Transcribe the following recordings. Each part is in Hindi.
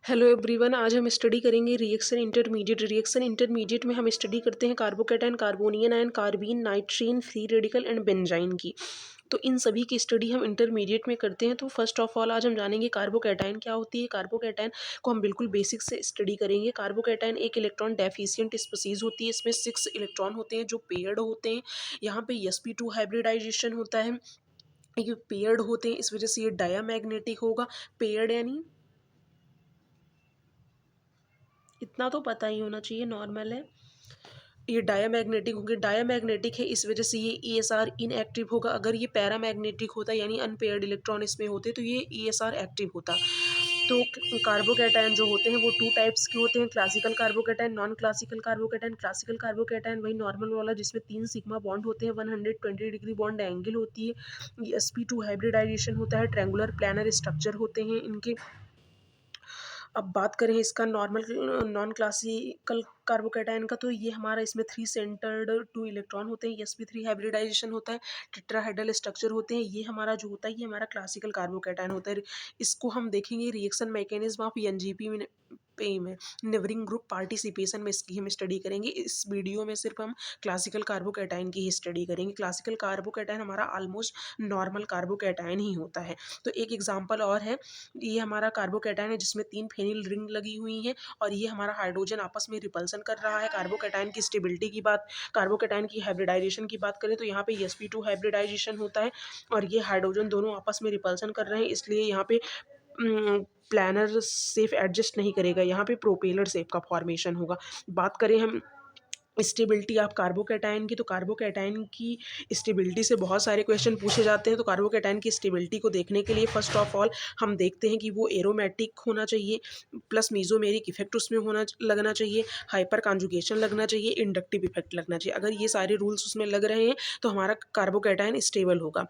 हेलो एवरीवन, आज हम स्टडी करेंगे रिएक्शन इंटरमीडिएट में हम स्टडी करते हैं carbocation, carbanion ion, carbene, nitrene, free radical and benzyne की। तो इन सभी की स्टडी हम इंटरमीडिएट में करते हैं। तो फर्स्ट ऑफ ऑल आज हम जानेंगे कार्बोकैटायन क्या होती है। कार्बोकैटायन को हम बिल्कुल बेसिक से स्टडी करेंगे। कार्बोकैटायन एक इलेक्ट्रॉन डेफिशिएंट स्पीसीज होती है। इसमें 6 इलेक्ट्रॉन होते हैं जो पेयर्ड होते हैं। यहाँ पे sp2 हाइब्रिडाइजेशन होता है। ये पेयर्ड होते हैं, इस वजह से ये डायामैग्नेटिक होगा। पेयर्ड यानी इतना तो पता ही होना चाहिए, नॉर्मल है। ये डायामैग्नेटिक होंगे, डायामैग्नेटिक है इस वजह से ये ESR इनएक्टिव होगा। अगर ये पैरामैग्नेटिक होता यानी अनपेयर्ड इलेक्ट्रॉन इसमें होते तो ये ESR एक्टिव होता। तो कार्बोकैटायन जो होते हैं वो 2 टाइप्स के होते हैं, classical carbocation, non classical carbocation. Classical carbocation वही नॉर्मल वाला जिसमें 3 सिग्मा बॉन्ड होते हैं, 120 डिग्री बॉन्ड एंगल होती है। ये sp2 हाइब्रिडाइजेशन होता है, ट्रायंगुलर प्लानर स्ट्रक्चर होते हैं इनके। अब बात करें इसका नॉर्मल नॉन क्लासिकल कार्बोकैटायन का, तो ये हमारा इसमें 3 सेंटर्ड 2 इलेक्ट्रॉन होते हैं, sp3 हाइब्रिडाइजेशन होता है, टेट्राहेड्रल स्ट्रक्चर होते हैं। ये हमारा जो होता है ये हमारा क्लासिकल कार्बोकैटायन होता है। इसको हम देखेंगे रिएक्शन मैकेनिज्म ऑफ एनजीपी में नेवरिंग ग्रुप पार्टिसिपेशन में इसकी हम स्टडी करेंगे। इस वीडियो में सिर्फ हम क्लासिकल कार्बोकैटायन की ही स्टडी करेंगे। क्लासिकल कार्बोकैटायन हमारा ऑलमोस्ट नॉर्मल कार्बोकैटायन ही होता है। तो एक एग्जांपल और है, ये हमारा कार्बोकैटायन है जिसमें 3 फेनिल रिंग लगी हुई हैं और ये हमारा हाइड्रोजन आपस में रिपल्सन कर रहा है। कार्बोकैटायन की स्टेबिलिटी की बात, कार्बोकैटायन की हाइब्रिडाइजेशन की बात करें तो यहाँ पे sp2 हाइब्रिडाइजेशन होता है और ये हाइड्रोजन दोनों आपस में रिपल्सन कर रहे हैं, इसलिए यहाँ पे प्लानर सेफ एडजस्ट नहीं करेगा, यहाँ पे प्रोपेलर सेफ का फॉर्मेशन होगा। बात करें हम स्टेबिलिटी ऑफ कार्बोकैटायन की, तो कार्बोकैटायन की स्टेबिलिटी से बहुत सारे क्वेश्चन पूछे जाते हैं। तो कार्बोकैटायन की स्टेबिलिटी को देखने के लिए फर्स्ट ऑफ ऑल हम देखते हैं कि वो एरोमेटिक होना चाहिए, प्लस मीजोमेरिक इफेक्ट उसमें होना लगना चाहिए, हाइपर कॉन्जुगेशन लगना चाहिए, इंडक्टिव इफेक्ट लगना चाहिए। अगर ये सारे रूल्स उसमें लग रहे हैं तो हमारा कार्बोकैटायन स्टेबल होगा।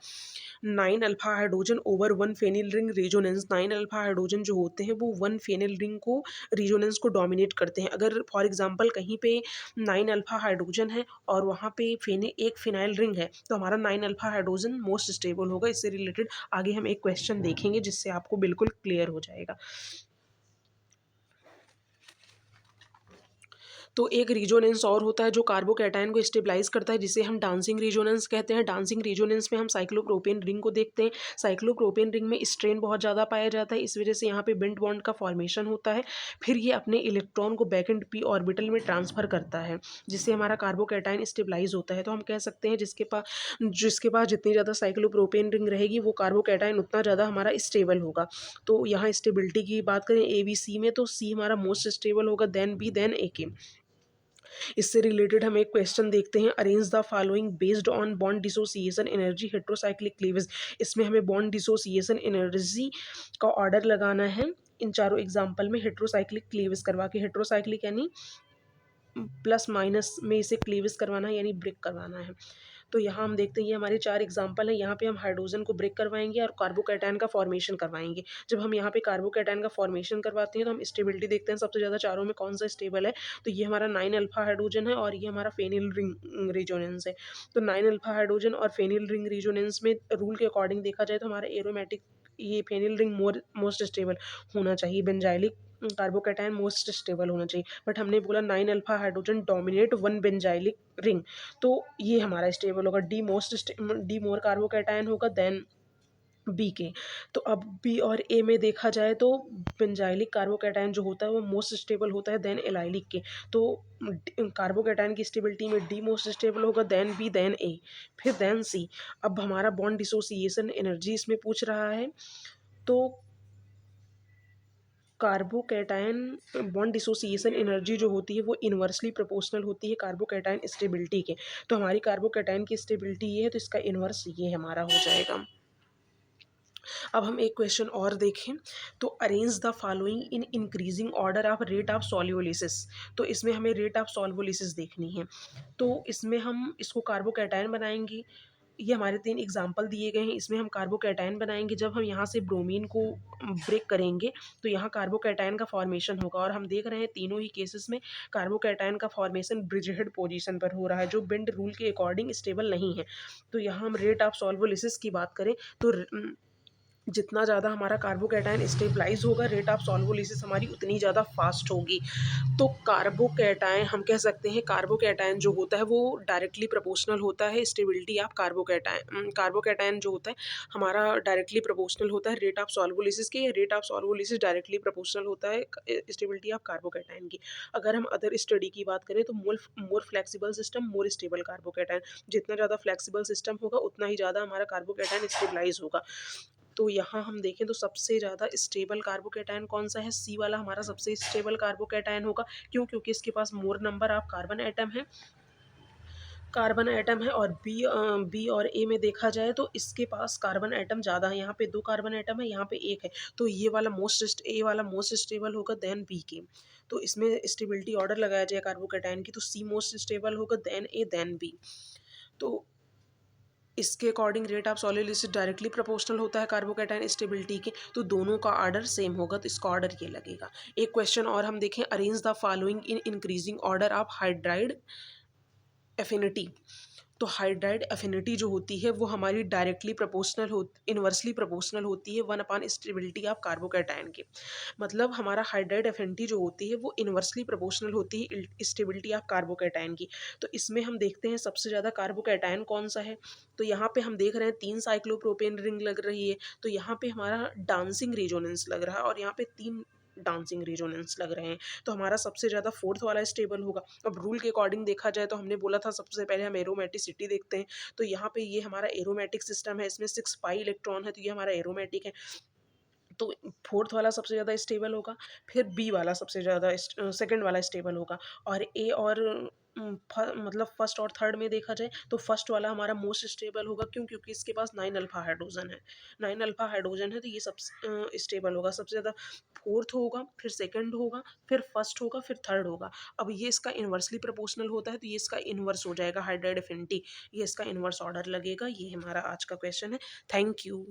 9 alpha hydrogen over 1 phenyl ring resonance, 9 alpha hydrogen जो होते हैं वो 1 फेनिल रिंग को रेजोनेंस को डोमिनेट करते हैं। अगर फॉर एग्जांपल कहीं पे 9 अल्फा हाइड्रोजन है और वहाँ पे एक फिनाइल रिंग है तो हमारा 9 अल्फा हाइड्रोजन मोस्ट स्टेबल होगा। इससे रिलेटेड आगे हम एक क्वेश्चन देखेंगे जिससे आपको बिल्कुल क्लियर हो जाएगा। तो एक रिजोनेंस और होता है जो कार्बोकैटायन को स्टेबलाइज करता है, जिसे हम डांसिंग रिजोनेंस कहते हैं। डांसिंग रिजोनेंस में हम साइक्लोप्रोपेन रिंग को देखते हैं। साइक्लोप्रोपेन रिंग में स्ट्रेन बहुत ज़्यादा पाया जाता है, इस वजह से यहाँ पे बेंट बॉन्ड का फॉर्मेशन होता है। फिर ये अपने इलेक्ट्रॉन को बैक एंड पी ऑर्बिटल में ट्रांसफर करता है, जिससे हमारा कार्बोकैटायन स्टेबलाइज होता है। तो हम कह सकते हैं जिसके पास जितनी ज़्यादा साइक्लोप्रोपेन रिंग रहेगी वो कार्बोकैटायन उतना ज़्यादा हमारा स्टेबल होगा। तो यहाँ स्टेबिलिटी की बात करें ABC में, तो C हमारा मोस्ट स्टेबल होगा, देन B, देन AK। इससे रिलेटेड हम एक क्वेश्चन देखते हैं, arrange the following based on bond dissociation energy heterocyclic cleavage. इसमें हमें बॉन्ड डिसोसिएशन एनर्जी का ऑर्डर लगाना है इन चारों एग्जाम्पल में, हेट्रोसाइक्लिक क्लीवेज करवा के। हेट्रोसाइक्लिक यानी प्लस माइनस में इसे क्लीवेज करवाना है यानी ब्रेक करवाना है। तो यहाँ हम देखते हैं ये हमारे 4 एग्जाम्पल हैं। यहाँ पे हम हाइड्रोजन को ब्रेक करवाएंगे और कार्बोकैटायन का फॉर्मेशन करवाएंगे। जब हम यहाँ पे कार्बोकैटायन का फॉर्मेशन करवाते हैं तो हम स्टेबिलिटी देखते हैं सबसे ज़्यादा चारों में कौन सा स्टेबल है। तो ये हमारा 9 अल्फा हाइड्रोजन है और ये हमारा फेनिल रिंग रिजोनेंस है। तो 9 अल्फा हाइड्रोजन और फेनिल रिंग रिजोनेंस में रूल के अकॉर्डिंग देखा जाए तो हमारा एरोमेटिक ये फेनिल रिंग मोस्ट स्टेबल होना चाहिए, बेंजाइलिक कार्बोकैटायन मोस्ट स्टेबल होना चाहिए। बट हमने बोला 9 alpha hydrogen dominate 1 benzylic ring, तो ये हमारा स्टेबल होगा। डी मोर कार्बोकैटायन होगा देन बी के। तो अब बी और ए में देखा जाए तो बेंजाइलिक कार्बोकैटायन जो होता है वो मोस्ट स्टेबल होता है देन एलाइलिक के। तो कार्बोकैटायन की स्टेबिलिटी में डी मोस्ट स्टेबल होगा, देन बी, देन ए, फिर देन सी। अब हमारा बॉन्ड डिसोसिएशन एनर्जी इसमें पूछ रहा है, तो कार्बोकैटायन बॉन्ड डिसोसिएशन एनर्जी जो होती है वो इन्वर्सली प्रोपोर्शनल होती है कार्बोकैटायन स्टेबिलिटी के। तो हमारी कार्बोकैटायन की स्टेबिलिटी ये है तो इसका इन्वर्स ये हमारा हो जाएगा। अब हम एक क्वेश्चन और देखें, तो arrange the following in increasing order of rate of solvolysis. तो इसमें हमें रेट ऑफ सॉल्युलिसिस देखनी है। तो इसमें हम इसको कार्बोकैटायन बनाएंगे। ये हमारे 3 एग्जाम्पल दिए गए हैं, इसमें हम कार्बोकैटायन बनाएंगे। जब हम यहाँ से ब्रोमीन को ब्रेक करेंगे तो यहाँ कार्बोकैटायन का फॉर्मेशन होगा और हम देख रहे हैं तीनों ही केसेस में कार्बोकैटायन का फॉर्मेशन ब्रिजहेड पोजीशन पर हो रहा है, जो बेंड रूल के अकॉर्डिंग स्टेबल नहीं है। तो यहाँ हम रेट ऑफ सॉल्वोलिसिस की बात करें तो जितना ज़्यादा हमारा कार्बोकैटायन स्टेबलाइज़ होगा, रेट ऑफ सॉल्वोलिसिस हमारी उतनी ज़्यादा फास्ट होगी। तो कार्बोकैटायन हम कह सकते हैं, कार्बोकैटायन जो होता है वो डायरेक्टली प्रोपोर्शनल होता है स्टेबिलिटी ऑफ कार्बोकैटायन। कार्बोकैटायन जो होता है हमारा डायरेक्टली प्रोपोर्शनल होता है रेट ऑफ सॉल्वोलिसिस के। Rate of solvolysis directly proportional होता है स्टेबिलिटी ऑफ कार्बोकैटायन की। अगर हम अदर स्टडी की बात करें तो more more flexible system more stable carbocation. जितना ज़्यादा फ्लेक्सिबल सिस्टम होगा उतना ही ज़्यादा हमारा कार्बोकैटायन स्टेबलाइज होगा। तो यहाँ हम देखें तो सबसे ज़्यादा स्टेबल कार्बोकैटायन कौन सा है, सी वाला हमारा सबसे स्टेबल कार्बोकैटायन होगा। क्यों? क्योंकि इसके पास more number of carbon atom है। और बी और ए में देखा जाए तो इसके पास कार्बन एटम ज़्यादा है, यहाँ पे 2 कार्बन एटम है, यहाँ पे 1 है। तो ये वाला ए वाला मोस्ट स्टेबल होगा देन बी के। तो इसमें स्टेबिलिटी ऑर्डर लगाया जाए कार्बोकैटायन की, तो सी मोस्ट स्टेबल होगा देन ए देन बी। तो इसके according rate of solvolysis directly proportional होता है कार्बोकैटायन स्टेबिलिटी के। तो दोनों का ऑर्डर सेम होगा, तो इसका ऑर्डर ये लगेगा। एक क्वेश्चन और हम देखें, arrange the following in increasing order of hydride affinity. तो हाइड्राइड एफिनिटी जो होती है वो हमारी डायरेक्टली प्रोपोर्शनल हो इनवर्सली प्रोपोर्शनल होती है 1 स्टेबिलिटी ऑफ कार्बोकैटायन के। मतलब हमारा हाइड्राइड एफिनिटी जो होती है वो इनवर्सली प्रोपोर्शनल होती है स्टेबिलिटी ऑफ कार्बोकैटायन की। तो इसमें हम देखते हैं सबसे ज़्यादा कार्बोकैटायन कौन सा है। तो यहाँ पे हम देख रहे हैं 3 साइक्लोप्रोपेन रिंग लग रही है। तो यहाँ पे हमारा डांसिंग रेजोनेंस लग रहा है और यहाँ पे 3 डांसिंग रेजोनेंस लग रहे हैं। तो हमारा सबसे ज़्यादा फोर्थ वाला स्टेबल होगा। अब रूल के अकॉर्डिंग देखा जाए तो हमने बोला था सबसे पहले हम एरोमेटिसिटी देखते हैं। तो यहाँ पे ये हमारा एरोमेटिक सिस्टम है, इसमें 6 पाई इलेक्ट्रॉन है, तो ये हमारा एरोमेटिक है। तो फोर्थ वाला सबसे ज़्यादा स्टेबल होगा। फिर बी वाला सबसे ज़्यादा सेकंड वाला स्टेबल होगा। और ए और मतलब फर्स्ट और थर्ड में देखा जाए तो फर्स्ट वाला हमारा मोस्ट स्टेबल होगा। क्यों? क्योंकि इसके पास 9 अल्फा हाइड्रोजन है। 9 अल्फा हाइड्रोजन है, तो ये सब स्टेबल होगा। सबसे ज़्यादा फोर्थ होगा, फिर सेकंड होगा, फिर फर्स्ट होगा, फिर थर्ड होगा। अब ये इसका इन्वर्सली प्रोपोर्शनल होता है, तो ये इसका इन्वर्स हो जाएगा हाइड्राइड एफिनिटी। ये इसका इन्वर्स ऑर्डर लगेगा। ये हमारा आज का क्वेश्चन है। Thank you.